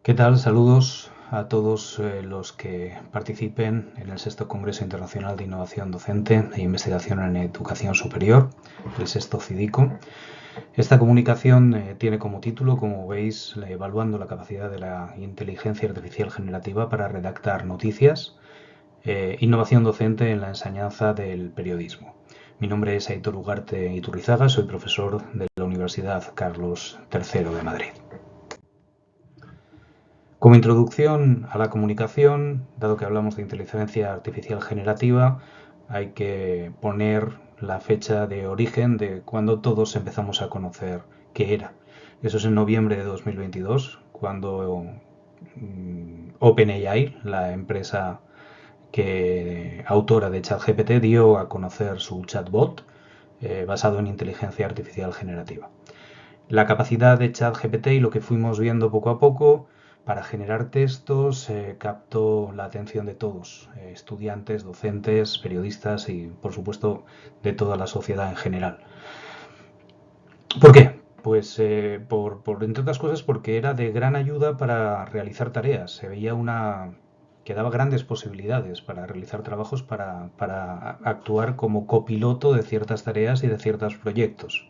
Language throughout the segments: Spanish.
¿Qué tal? Saludos a todos los que participen en el sexto Congreso Internacional de Innovación Docente e Investigación en Educación Superior, el sexto CIDICO. Esta comunicación tiene como título, como veis, evaluando la capacidad de la inteligencia artificial generativa para redactar noticias, innovación docente en la enseñanza del periodismo. Mi nombre es Aitor Ugarte Iturrizaga, soy profesor de la Universidad Carlos III de Madrid. Como introducción a la comunicación, dado que hablamos de inteligencia artificial generativa, hay que poner la fecha de origen de cuando todos empezamos a conocer qué era. Eso es en noviembre de 2022, cuando OpenAI, la empresa autora de ChatGPT, dio a conocer su chatbot basado en inteligencia artificial generativa. La capacidad de ChatGPT y lo que fuimos viendo poco a poco para generar textos captó la atención de todos, estudiantes, docentes, periodistas y, por supuesto, de toda la sociedad en general. ¿Por qué? Pues entre otras cosas porque era de gran ayuda para realizar tareas. Se veía que daba grandes posibilidades para realizar trabajos, para actuar como copiloto de ciertas tareas y de ciertos proyectos.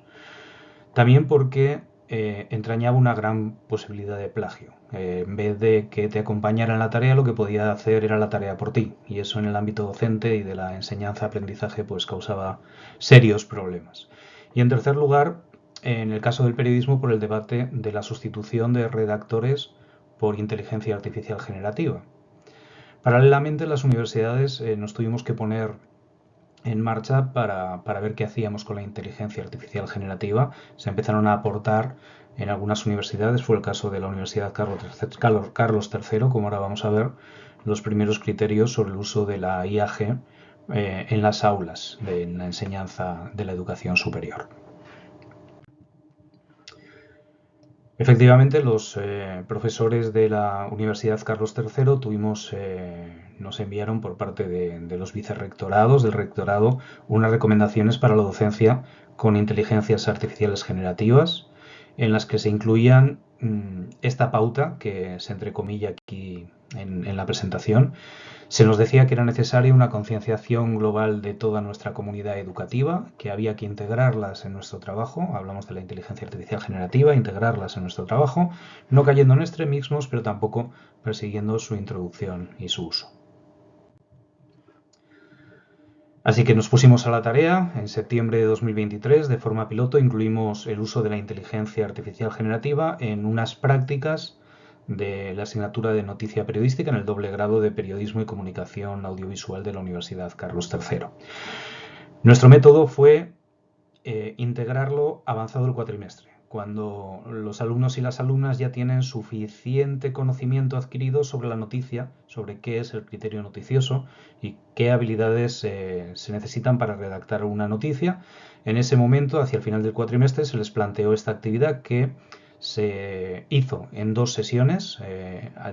También porque entrañaba una gran posibilidad de plagio. En vez de que te acompañara en la tarea, lo que podía hacer era la tarea por ti. Y eso en el ámbito docente y de la enseñanza-aprendizaje pues causaba serios problemas. Y en tercer lugar, en el caso del periodismo, por el debate de la sustitución de redactores por inteligencia artificial generativa. Paralelamente, en las universidades nos tuvimos que poner en marcha para ver qué hacíamos con la inteligencia artificial generativa. Se empezaron a aportar en algunas universidades, fue el caso de la Universidad Carlos III, como ahora vamos a ver, los primeros criterios sobre el uso de la IAG en las aulas, en la enseñanza de la educación superior. Efectivamente, los profesores de la Universidad Carlos III nos enviaron por parte de los vicerrectorados, del rectorado, unas recomendaciones para la docencia con inteligencias artificiales generativas, en las que se incluían esta pauta que se entrecomilla aquí en la presentación. Se nos decía que era necesaria una concienciación global de toda nuestra comunidad educativa, que había que integrarlas en nuestro trabajo, hablamos de la inteligencia artificial generativa, integrarlas en nuestro trabajo, no cayendo en extremismos, pero tampoco persiguiendo su introducción y su uso. Así que nos pusimos a la tarea. En septiembre de 2023, de forma piloto, incluimos el uso de la inteligencia artificial generativa en unas prácticas de la asignatura de noticia periodística en el doble grado de periodismo y comunicación audiovisual de la Universidad Carlos III. Nuestro método fue integrarlo avanzado el cuatrimestre, cuando los alumnos y las alumnas ya tienen suficiente conocimiento adquirido sobre la noticia, sobre qué es el criterio noticioso y qué habilidades se necesitan para redactar una noticia. En ese momento, hacia el final del cuatrimestre, se les planteó esta actividad que se hizo en 2 sesiones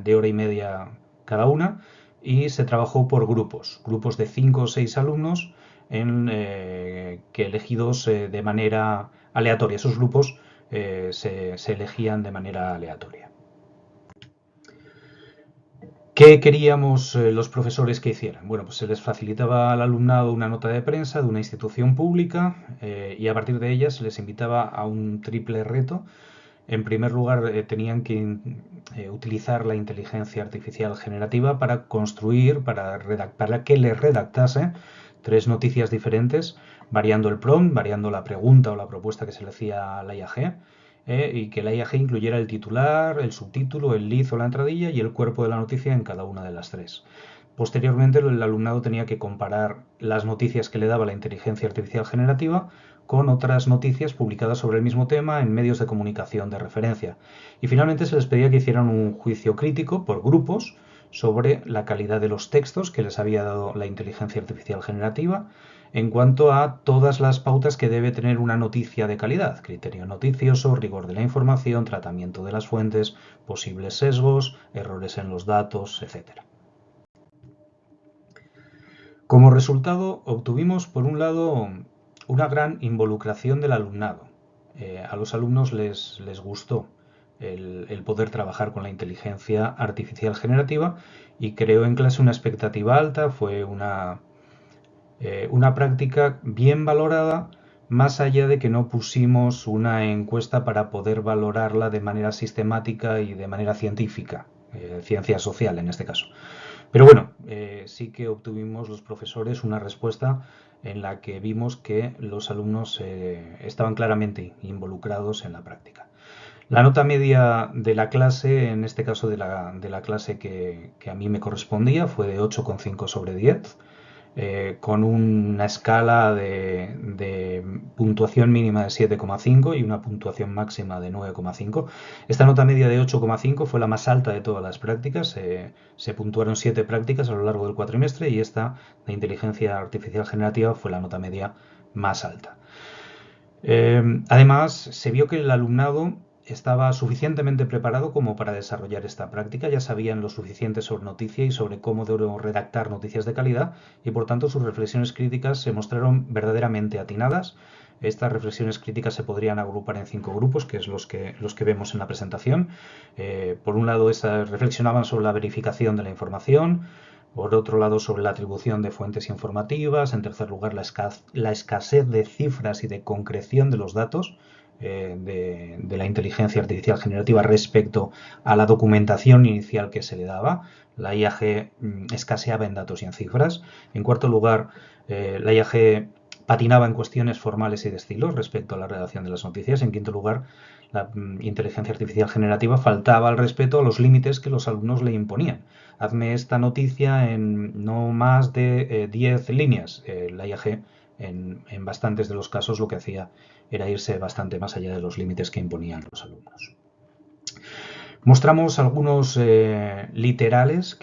de hora y media cada una y se trabajó por grupos de 5 o 6 alumnos que elegidos de manera aleatoria. Esos grupos se elegían de manera aleatoria. ¿Qué queríamos los profesores que hicieran? Bueno, pues se les facilitaba al alumnado una nota de prensa de una institución pública y a partir de ella se les invitaba a un triple reto. En primer lugar, tenían que utilizar la inteligencia artificial generativa para construir, para que les redactase 3 noticias diferentes, variando el prompt, variando la pregunta o la propuesta que se le hacía a la IAG, y que la IAG incluyera el titular, el subtítulo, el lead o la entradilla y el cuerpo de la noticia en cada una de las 3. Posteriormente, el alumnado tenía que comparar las noticias que le daba la inteligencia artificial generativa con otras noticias publicadas sobre el mismo tema en medios de comunicación de referencia. Y finalmente se les pedía que hicieran un juicio crítico por grupos sobre la calidad de los textos que les había dado la inteligencia artificial generativa en cuanto a todas las pautas que debe tener una noticia de calidad: criterio noticioso, rigor de la información, tratamiento de las fuentes, posibles sesgos, errores en los datos, etc. Como resultado, obtuvimos, por un lado, una gran involucración del alumnado. A los alumnos les gustó el poder trabajar con la inteligencia artificial generativa, y creó en clase una expectativa alta. Fue una práctica bien valorada, más allá de que no pusimos una encuesta para poder valorarla de manera sistemática y de manera científica, ciencia social en este caso. Pero bueno, sí que obtuvimos los profesores una respuesta en la que vimos que los alumnos estaban claramente involucrados en la práctica. La nota media de la clase, en este caso de la clase que a mí me correspondía, fue de 8,5 sobre 10, con una escala de puntuación mínima de 7,5 y una puntuación máxima de 9,5. Esta nota media de 8,5 fue la más alta de todas las prácticas. Se puntuaron 7 prácticas a lo largo del cuatrimestre, y esta de inteligencia artificial generativa fue la nota media más alta. Además, se vio que el alumnado estaba suficientemente preparado como para desarrollar esta práctica. Ya sabían lo suficiente sobre noticia y sobre cómo redactar noticias de calidad, y por tanto sus reflexiones críticas se mostraron verdaderamente atinadas. Estas reflexiones críticas se podrían agrupar en 5 grupos, que es los que vemos en la presentación. Por un lado, reflexionaban sobre la verificación de la información. Por otro lado, sobre la atribución de fuentes informativas. En tercer lugar, la escasez de cifras y de concreción de los datos de la inteligencia artificial generativa respecto a la documentación inicial que se le daba. La IAG escaseaba en datos y en cifras. En cuarto lugar, la IAG patinaba en cuestiones formales y de estilo respecto a la redacción de las noticias. En quinto lugar, la inteligencia artificial generativa faltaba al respeto a los límites que los alumnos le imponían. Hazme esta noticia en no más de 10 líneas. La IAG, en bastantes de los casos, lo que hacía era irse bastante más allá de los límites que imponían los alumnos. Mostramos algunos literales,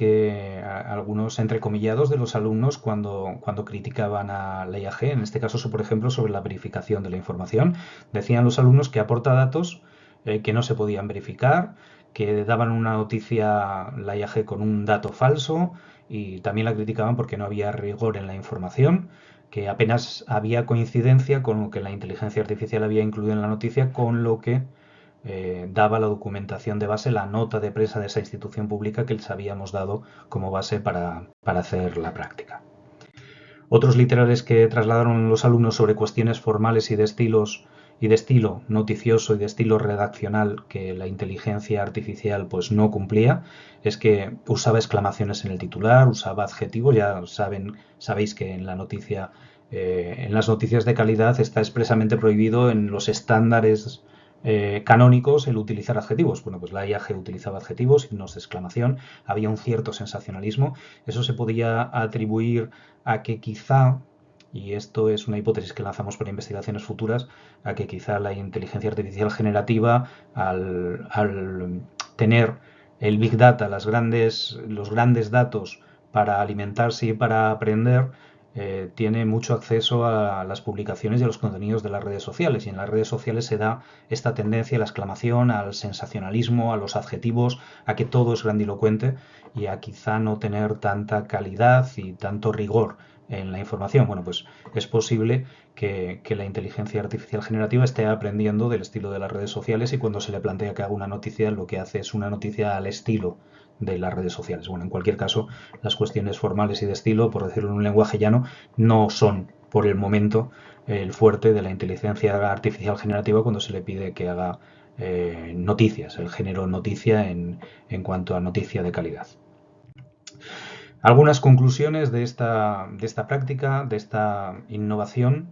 algunos entrecomillados de los alumnos cuando criticaban a la IAG, en este caso, por ejemplo, sobre la verificación de la información. Decían los alumnos que aporta datos que no se podían verificar, que daban una noticia la IAG con un dato falso, y también la criticaban porque no había rigor en la información, que apenas había coincidencia con lo que la inteligencia artificial había incluido en la noticia con lo que daba la documentación de base, la nota de prensa de esa institución pública que les habíamos dado como base para hacer la práctica. Otros literales que trasladaron los alumnos sobre cuestiones formales y de estilo noticioso y de estilo redaccional que la inteligencia artificial pues no cumplía, es que usaba exclamaciones en el titular, usaba adjetivos. Ya sabéis que en la noticia, en las noticias de calidad, está expresamente prohibido en los estándares canónicos el utilizar adjetivos. Bueno, pues la IAG utilizaba adjetivos, signos de exclamación, había un cierto sensacionalismo. Eso se podía atribuir a que quizá, y esto es una hipótesis que lanzamos para investigaciones futuras, a que quizá la inteligencia artificial generativa, al tener el Big Data, los grandes datos para alimentarse y para aprender, tiene mucho acceso a las publicaciones y a los contenidos de las redes sociales, y en las redes sociales se da esta tendencia a la exclamación, al sensacionalismo, a los adjetivos, a que todo es grandilocuente, y a quizá no tener tanta calidad y tanto rigor en la información. Bueno, pues es posible que la inteligencia artificial generativa esté aprendiendo del estilo de las redes sociales, y cuando se le plantea que haga una noticia, lo que hace es una noticia al estilo de las redes sociales. Bueno, en cualquier caso, las cuestiones formales y de estilo, por decirlo en un lenguaje llano, no son por el momento el fuerte de la inteligencia artificial generativa cuando se le pide que haga noticias, el género noticia en cuanto a noticia de calidad. Algunas conclusiones de esta práctica, de esta innovación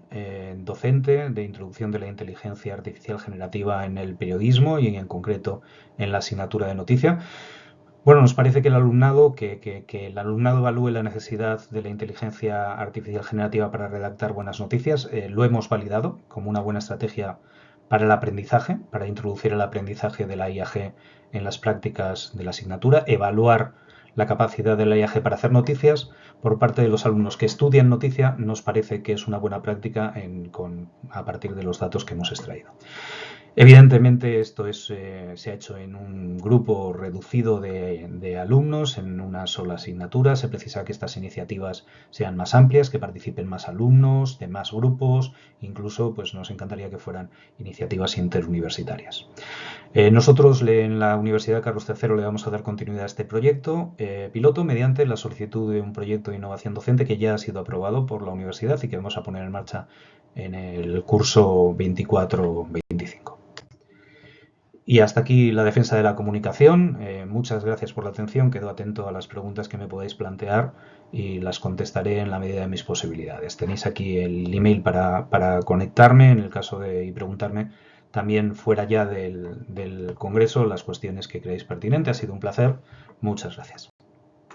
docente de introducción de la inteligencia artificial generativa en el periodismo y en concreto en la asignatura de noticia. Bueno, nos parece que el alumnado evalúe la necesidad de la inteligencia artificial generativa para redactar buenas noticias. Lo hemos validado como una buena estrategia para el aprendizaje, para introducir el aprendizaje de la IAG en las prácticas de la asignatura, evaluar la capacidad de la IAG para hacer noticias por parte de los alumnos que estudian noticia. Nos parece que es una buena práctica a partir de los datos que hemos extraído. Evidentemente esto se ha hecho en un grupo reducido de alumnos, en una sola asignatura. Se precisa que estas iniciativas sean más amplias, que participen más alumnos, de más grupos. Incluso pues nos encantaría que fueran iniciativas interuniversitarias. Nosotros en la Universidad Carlos III le vamos a dar continuidad a este proyecto piloto mediante la solicitud de un proyecto de innovación docente que ya ha sido aprobado por la universidad y que vamos a poner en marcha en el curso 24-25. Y hasta aquí la defensa de la comunicación. Muchas gracias por la atención. Quedo atento a las preguntas que me podáis plantear y las contestaré en la medida de mis posibilidades. Tenéis aquí el email para conectarme en el caso de y preguntarme también fuera ya del Congreso las cuestiones que creáis pertinentes. Ha sido un placer. Muchas gracias.